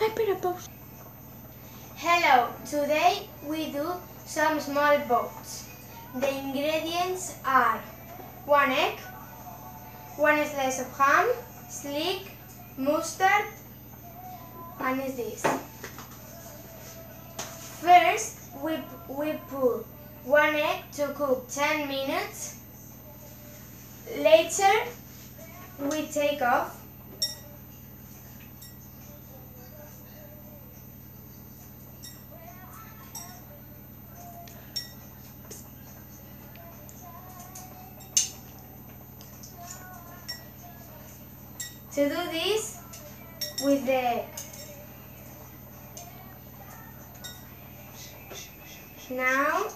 espera, pausa. Hello, today we do some small boats. The ingredients are 1 egg, 1 slice of ham, slick, mustard, and is this. First, we put 1 egg to cook 10 minutes. Later, we take off. To do this with the egg. Now,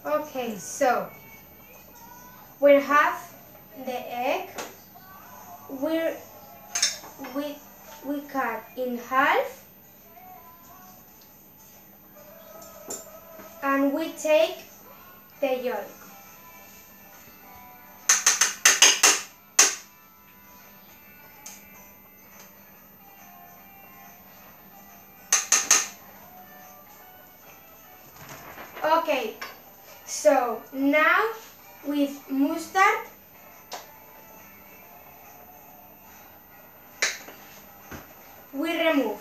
okay, so we have the egg. We cut in half. And we take the yolk. Okay, so now with mustard, we remove.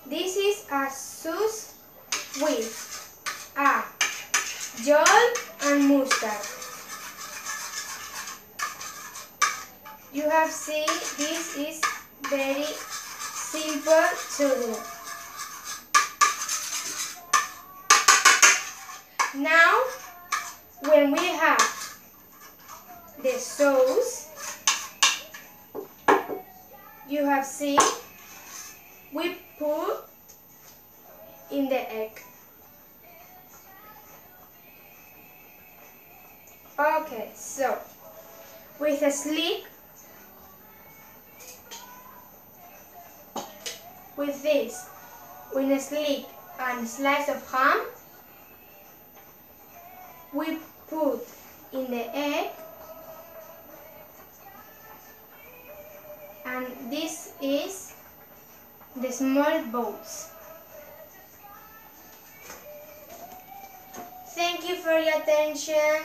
This is a sauce with a yolk and mustard. You have seen this is very simple to do. Now, when we have the sauce, you have seen, we put in the egg. Okay, so with a slick, with this, with a slick and slice of ham, we put in the egg, and this is the small boats. Thank you for your attention.